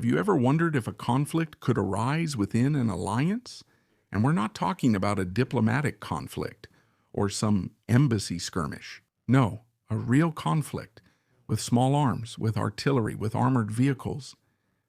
Have you ever wondered if a conflict could arise within an alliance? And we're not talking about a diplomatic conflict or some embassy skirmish. No, a real conflict with small arms, with artillery, with armored vehicles.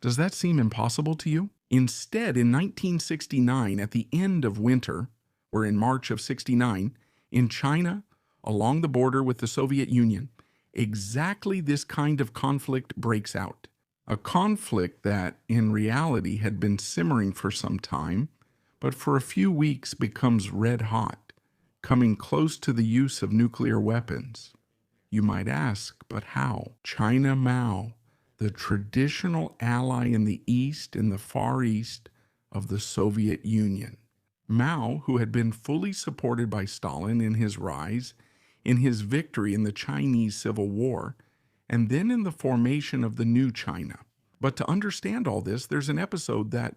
Does that seem impossible to you? Instead, in 1969, at the end of winter, or in March of 69, in China, along the border with the Soviet Union, exactly this kind of conflict breaks out. A conflict that, in reality, had been simmering for some time, but for a few weeks becomes red hot, coming close to the use of nuclear weapons. You might ask, but how? China Mao, the traditional ally in the East and the Far East of the Soviet Union. Mao, who had been fully supported by Stalin in his rise, in his victory in the Chinese Civil War, and then in the formation of the new China. But to understand all this, there's an episode that,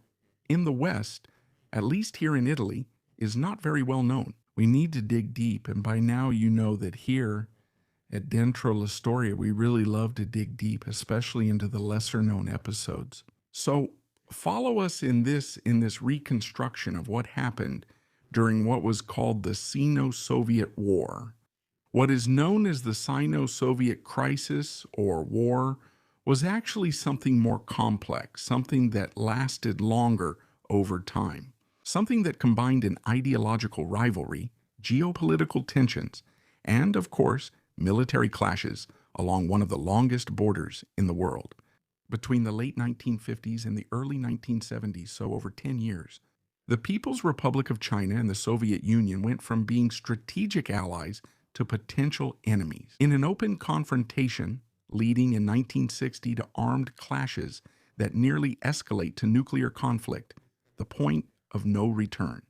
in the West, at least here in Italy, is not very well known. We need to dig deep, and by now you know that here at Dentro La Storia, we really love to dig deep, especially into the lesser-known episodes. So follow us in this reconstruction of what happened during what was called the Sino-Soviet War. What is known as the Sino-Soviet crisis or war was actually something more complex, something that lasted longer over time, something that combined an ideological rivalry, geopolitical tensions, and, of course, military clashes along one of the longest borders in the world. Between the late 1950s and the early 1970s, so over 10 years, the People's Republic of China and the Soviet Union went from being strategic allies to potential enemies. In an open confrontation leading in 1960 to armed clashes that nearly escalate to nuclear conflict, the point of no return.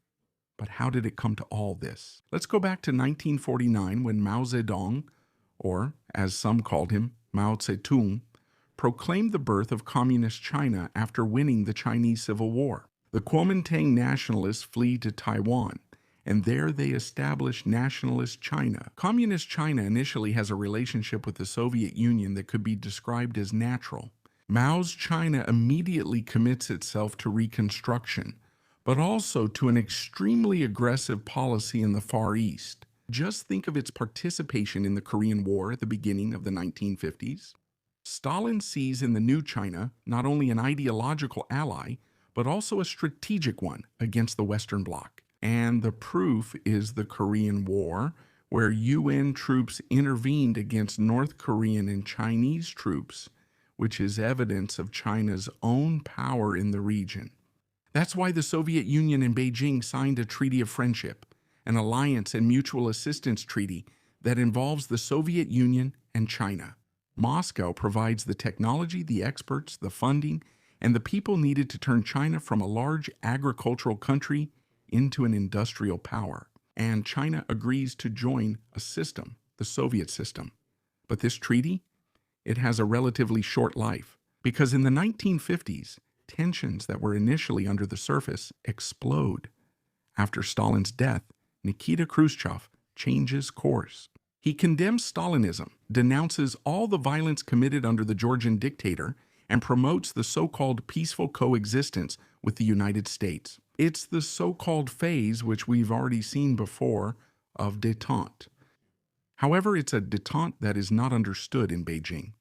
But how did it come to all this? Let's go back to 1949 when Mao Zedong, or as some called him, Mao Zedong, proclaimed the birth of Communist China after winning the Chinese Civil War. The Kuomintang nationalists flee to Taiwan, and there they established Nationalist China. Communist China initially has a relationship with the Soviet Union that could be described as natural. Mao's China immediately commits itself to reconstruction, but also to an extremely aggressive policy in the Far East. Just think of its participation in the Korean War at the beginning of the 1950s. Stalin sees in the new China not only an ideological ally, but also a strategic one against the Western Bloc. And the proof is the Korean War, where UN troops intervened against North Korean and Chinese troops, which is evidence of China's own power in the region. That's why the Soviet Union and Beijing signed a treaty of friendship, an alliance and mutual assistance treaty that involves the Soviet Union and China. Moscow provides the technology, the experts, the funding, and the people needed to turn China from a large agricultural country into an industrial power. And China agrees to join a system, the Soviet system. But this treaty, it has a relatively short life, because in the 1950s, tensions that were initially under the surface explode. After Stalin's death, Nikita Khrushchev changes course. He condemns Stalinism, denounces all the violence committed under the Georgian dictator, and promotes the so-called peaceful coexistence with the United States. It's the so-called phase, which we've already seen before, of détente. However, it's a détente that is not understood in Beijing.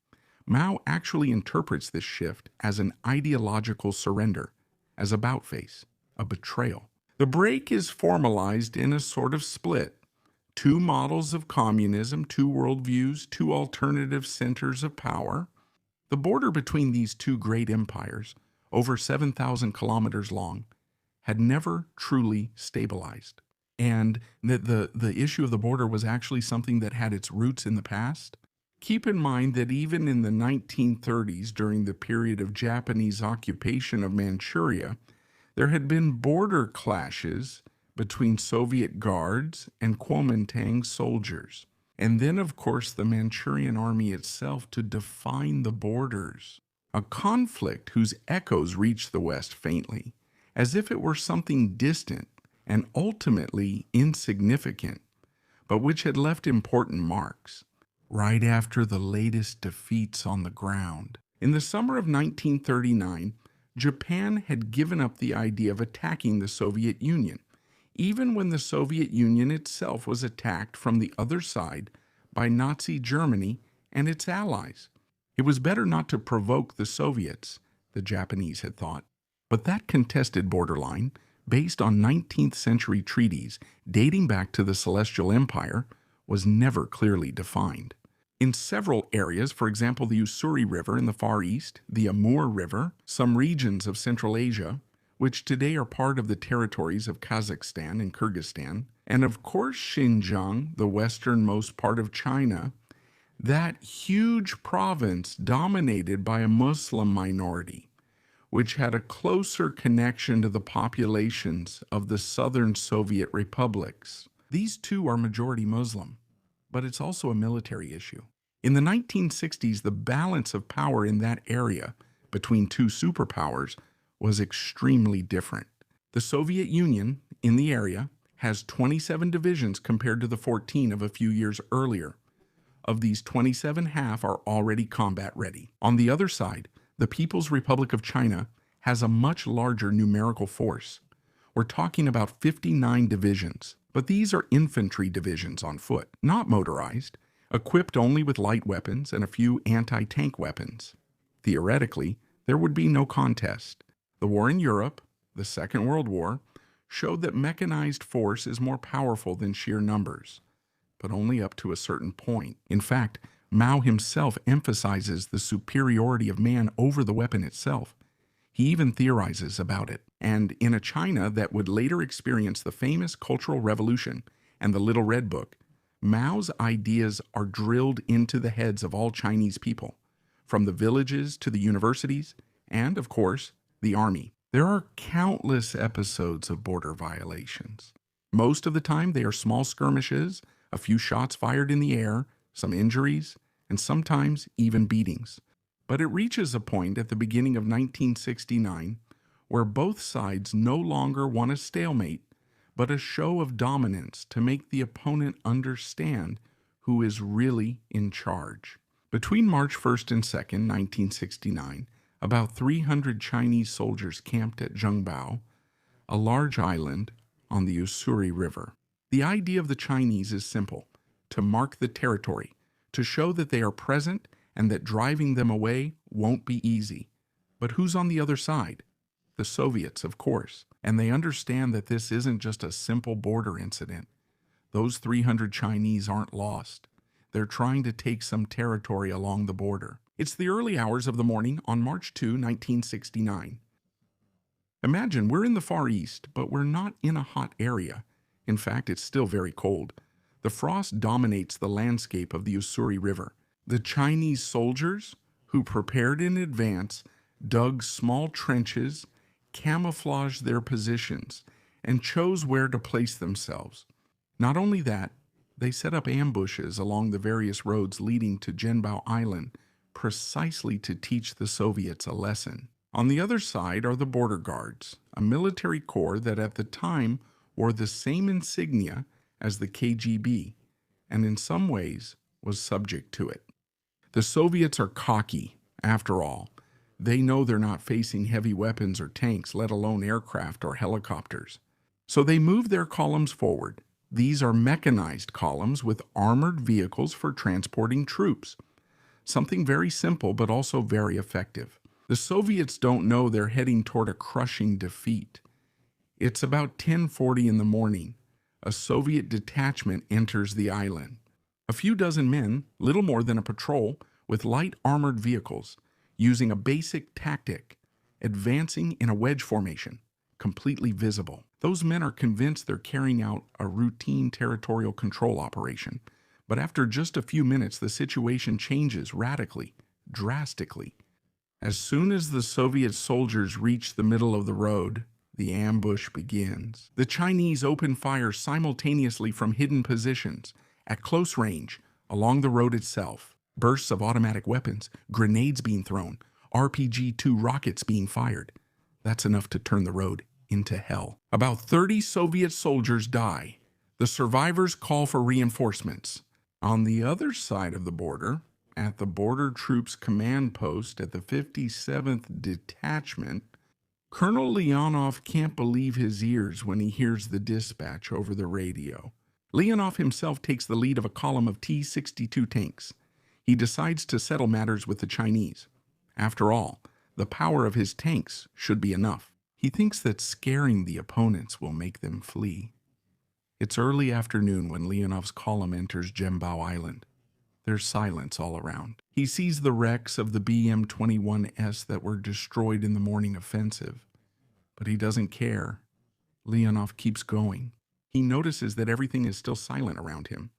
Mao actually interprets this shift as an ideological surrender, as about-face, a betrayal. The break is formalized in a sort of split. Two models of communism, two worldviews, two alternative centers of power. The border between these two great empires, over 7,000 kilometers long, had never truly stabilized. And that the issue of the border was actually something that had its roots in the past. Keep in mind that even in the 1930s, during the period of Japanese occupation of Manchuria, there had been border clashes between Soviet guards and Kuomintang soldiers. And then, of course, the Manchurian army itself to define the borders. A conflict whose echoes reached the West faintly, as if it were something distant and ultimately insignificant, but which had left important marks. Right after the latest defeats on the ground, In the summer of 1939, Japan had given up the idea of attacking the Soviet Union, even when the Soviet Union itself was attacked from the other side by Nazi Germany and its allies. It was better not to provoke the Soviets, the Japanese had thought. But that contested borderline, based on 19th century treaties dating back to the Celestial Empire, was never clearly defined. In several areas, for example the Ussuri River in the Far East, the Amur River, some regions of Central Asia, which today are part of the territories of Kazakhstan and Kyrgyzstan, and of course Xinjiang, the westernmost part of China, that huge province dominated by a Muslim minority, which had a closer connection to the populations of the southern Soviet republics. These too are majority Muslim, but it's also a military issue. In the 1960s, the balance of power in that area between two superpowers was extremely different. The Soviet Union, in the area, has 27 divisions compared to the 14 of a few years earlier. Of these 27, half are already combat ready. On the other side, the People's Republic of China has a much larger numerical force. We're talking about 59 divisions, but these are infantry divisions on foot, not motorized, equipped only with light weapons and a few anti-tank weapons. Theoretically, there would be no contest. The war in Europe, the Second World War, showed that mechanized force is more powerful than sheer numbers, but only up to a certain point. In fact, Mao himself emphasizes the superiority of man over the weapon itself. He even theorizes about it. And in a China that would later experience the famous Cultural Revolution and the Little Red Book, Mao's ideas are drilled into the heads of all Chinese people, from the villages to the universities, and, of course, the army. There are countless episodes of border violations. Most of the time, they are small skirmishes, a few shots fired in the air, some injuries, and sometimes even beatings. But it reaches a point at the beginning of 1969 where both sides no longer want a stalemate, but a show of dominance to make the opponent understand who is really in charge. Between March 1st and 2nd, 1969, about 300 Chinese soldiers camped at Zhengbao, a large island on the Ussuri River. The idea of the Chinese is simple: to mark the territory, to show that they are present and that driving them away won't be easy. But who's on the other side? The Soviets, of course. And they understand that this isn't just a simple border incident. Those 300 Chinese aren't lost. They're trying to take some territory along the border. It's the early hours of the morning on March 2, 1969. Imagine we're in the Far East, but we're not in a hot area. In fact, it's still very cold. The frost dominates the landscape of the Ussuri River. The Chinese soldiers, who prepared in advance, dug small trenches, camouflaged their positions, and chose where to place themselves. Not only that, they set up ambushes along the various roads leading to Zhengbao Island, precisely to teach the Soviets a lesson. On the other side are the border guards, a military corps that at the time wore the same insignia as the KGB, and in some ways was subject to it. The Soviets are cocky, after all. They know they're not facing heavy weapons or tanks, let alone aircraft or helicopters. So they move their columns forward. These are mechanized columns with armored vehicles for transporting troops. Something very simple but also very effective. The Soviets don't know they're heading toward a crushing defeat. It's about 10:40 in the morning. A Soviet detachment enters the island. A few dozen men, little more than a patrol, with light armored vehicles, using a basic tactic, advancing in a wedge formation, completely visible. Those men are convinced they're carrying out a routine territorial control operation. But after just a few minutes, the situation changes radically, drastically. As soon as the Soviet soldiers reach the middle of the road, the ambush begins. The Chinese open fire simultaneously from hidden positions, at close range, along the road itself. Bursts of automatic weapons, grenades being thrown, RPG-2 rockets being fired. That's enough to turn the road into hell. About 30 Soviet soldiers die. The survivors call for reinforcements. On the other side of the border, at the Border Troops Command Post at the 57th Detachment, Colonel Leonov can't believe his ears when he hears the dispatch over the radio. Leonov himself takes the lead of a column of T-62 tanks. He decides to settle matters with the Chinese. After all, the power of his tanks should be enough. He thinks that scaring the opponents will make them flee. It's early afternoon when Leonov's column enters Jembao Island. There's silence all around. He sees the wrecks of the BM-21S that were destroyed in the morning offensive. But he doesn't care. Leonov keeps going. He notices that everything is still silent around him.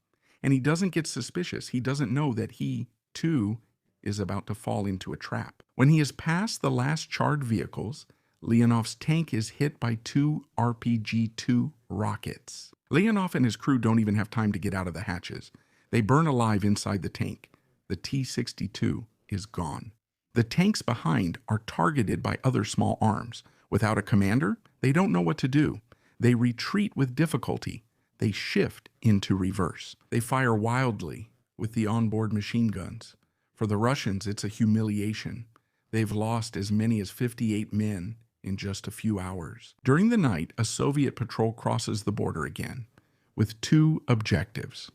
And he doesn't get suspicious. He doesn't know that he, too, is about to fall into a trap. When he has passed the last charred vehicles, Leonov's tank is hit by 2 RPG-2 rockets. Leonov and his crew don't even have time to get out of the hatches. They burn alive inside the tank. The T-62 is gone. The tanks behind are targeted by other small arms. Without a commander, they don't know what to do. They retreat with difficulty. They shift into reverse. They fire wildly with the onboard machine guns. For the Russians, it's a humiliation. They've lost as many as 58 men in just a few hours. During the night, a Soviet patrol crosses the border again, with 2 objectives.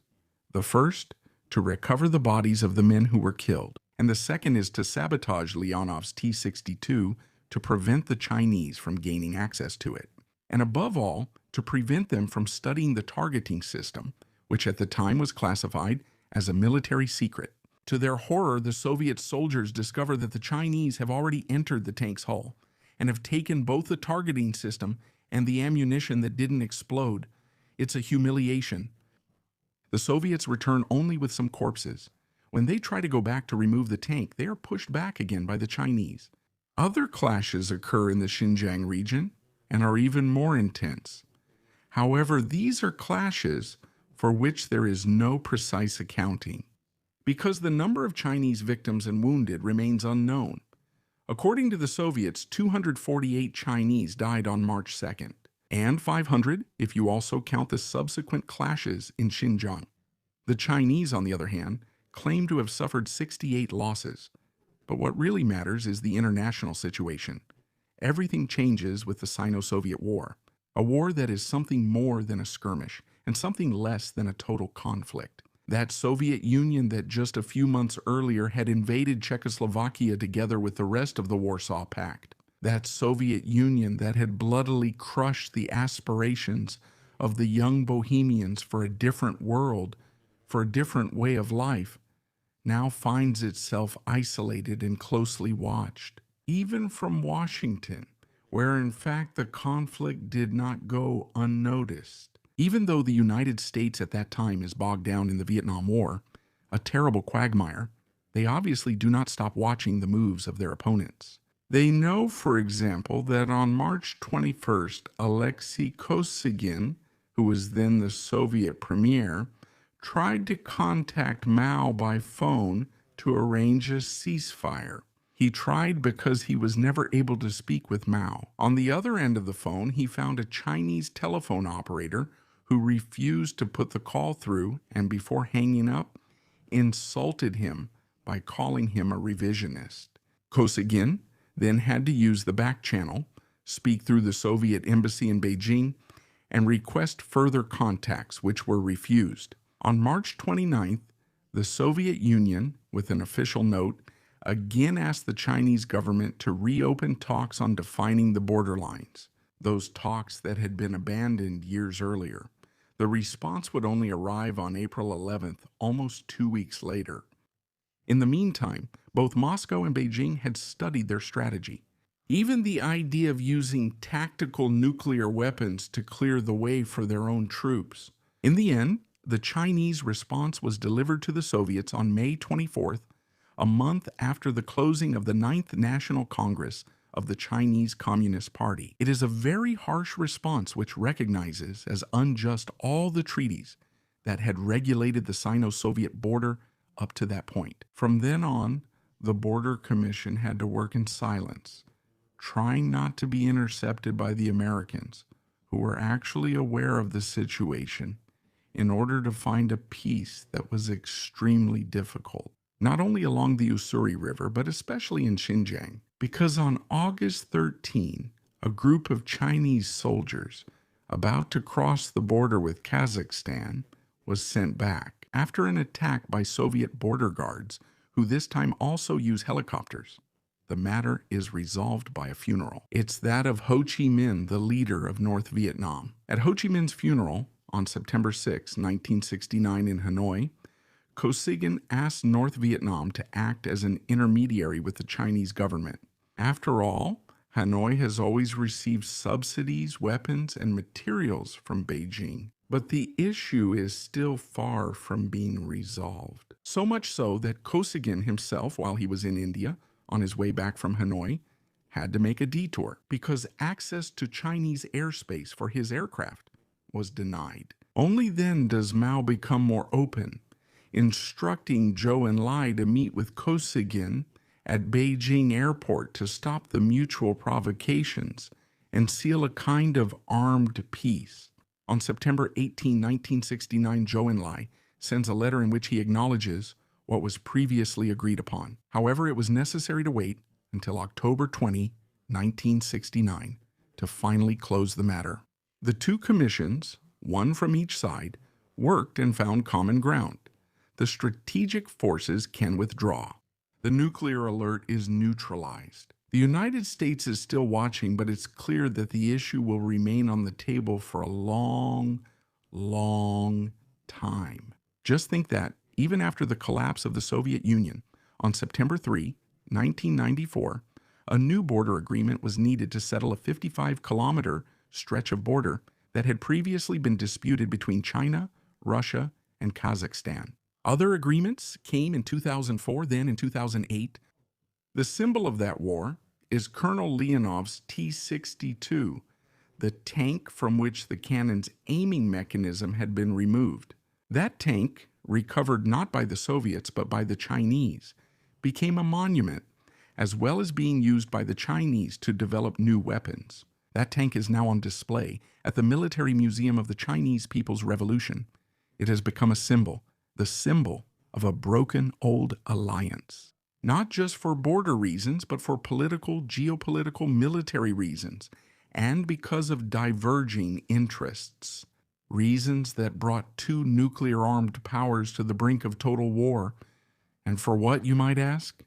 The first, to recover the bodies of the men who were killed, and the second is to sabotage Leonov's T-62 to prevent the Chinese from gaining access to it, and above all, to prevent them from studying the targeting system, which at the time was classified as a military secret. To their horror, the Soviet soldiers discover that the Chinese have already entered the tank's hull and have taken both the targeting system and the ammunition that didn't explode. It's a humiliation. The Soviets return only with some corpses. When they try to go back to remove the tank, they are pushed back again by the Chinese. Other clashes occur in the Xinjiang region and are even more intense. However, these are clashes for which there is no precise accounting, because the number of Chinese victims and wounded remains unknown. According to the Soviets, 248 Chinese died on March 2nd, and 500 if you also count the subsequent clashes in Xinjiang. The Chinese, on the other hand, claim to have suffered 68 losses. But what really matters is the international situation. Everything changes with the Sino-Soviet War, a war that is something more than a skirmish and something less than a total conflict. That Soviet Union that just a few months earlier had invaded Czechoslovakia together with the rest of the Warsaw Pact. That Soviet Union that had bloodily crushed the aspirations of the young Bohemians for a different world, for a different way of life, now finds itself isolated and closely watched, even from Washington, where in fact the conflict did not go unnoticed. Even though the United States at that time is bogged down in the Vietnam War, a terrible quagmire, they obviously do not stop watching the moves of their opponents. They know, for example, that on March 21st, Alexei Kosygin, who was then the Soviet premier, tried to contact Mao by phone to arrange a ceasefire. He tried because he was never able to speak with Mao. On the other end of the phone, he found a Chinese telephone operator who refused to put the call through and, before hanging up, insulted him by calling him a revisionist. Kosygin then had to use the back channel, speak through the Soviet embassy in Beijing, and request further contacts, which were refused. On March 29th, the Soviet Union, with an official note, again asked the Chinese government to reopen talks on defining the borderlines, those talks that had been abandoned years earlier. The response would only arrive on April 11th, almost 2 weeks later. In the meantime, both Moscow and Beijing had studied their strategy. Even the idea of using tactical nuclear weapons to clear the way for their own troops. In the end, the Chinese response was delivered to the Soviets on May 24th, a month after the closing of the 9th National Congress of the Chinese Communist Party. It is a very harsh response which recognizes as unjust all the treaties that had regulated the Sino-Soviet border up to that point. From then on, the Border Commission had to work in silence, trying not to be intercepted by the Americans, who were actually aware of the situation, in order to find a peace that was extremely difficult. not only along the Ussuri River, but especially in Xinjiang, because on August 13, a group of Chinese soldiers about to cross the border with Kazakhstan was sent back after an attack by Soviet border guards, who this time also use helicopters. The matter is resolved by a funeral. It's that of Ho Chi Minh, the leader of North Vietnam. At Ho Chi Minh's funeral on September 6, 1969 in Hanoi, Kosygin asked North Vietnam to act as an intermediary with the Chinese government. After all, Hanoi has always received subsidies, weapons, and materials from Beijing. But the issue is still far from being resolved. So much so that Kosygin himself, while he was in India, on his way back from Hanoi, had to make a detour because access to Chinese airspace for his aircraft was denied. Only then does Mao become more open, instructing Zhou Enlai to meet with Kosygin at Beijing airport to stop the mutual provocations and seal a kind of armed peace. On September 18, 1969, Zhou Enlai sends a letter in which he acknowledges what was previously agreed upon. However, it was necessary to wait until October 20, 1969, to finally close the matter. The two commissions, one from each side, worked and found common ground. The strategic forces can withdraw. The nuclear alert is neutralized. The United States is still watching, but it's clear that the issue will remain on the table for a long, long time. Just think that, even after the collapse of the Soviet Union, on September 3, 1994, a new border agreement was needed to settle a 55-kilometer stretch of border that had previously been disputed between China, Russia, and Kazakhstan. Other agreements came in 2004, then in 2008. The symbol of that war is Colonel Leonov's T-62, the tank from which the cannon's aiming mechanism had been removed. That tank, recovered not by the Soviets but by the Chinese, became a monument, as well as being used by the Chinese to develop new weapons. That tank is now on display at the Military Museum of the Chinese People's Revolution. It has become a symbol, the symbol of a broken old alliance. Not just for border reasons, but for political, geopolitical, military reasons, and because of diverging interests. Reasons that brought two nuclear-armed powers to the brink of total war. And for what, you might ask?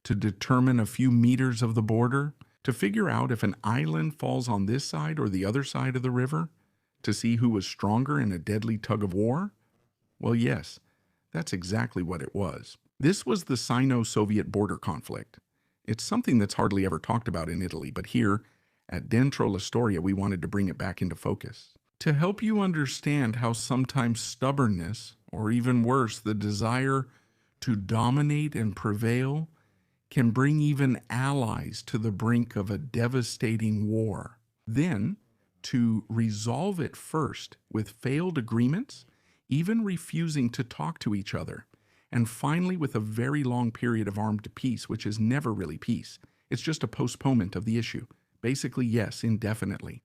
To determine a few meters of the border? To figure out if an island falls on this side or the other side of the river? To see who was stronger in a deadly tug of war? Well, yes, that's exactly what it was. This was the Sino-Soviet border conflict. It's something that's hardly ever talked about in Italy, but here, at Dentro La Storia, we wanted to bring it back into focus. To help you understand how sometimes stubbornness, or even worse, the desire to dominate and prevail, can bring even allies to the brink of a devastating war. Then, to resolve it first with failed agreements, even refusing to talk to each other, and finally with a very long period of armed peace, which is never really peace. It's just a postponement of the issue. Basically, yes, indefinitely.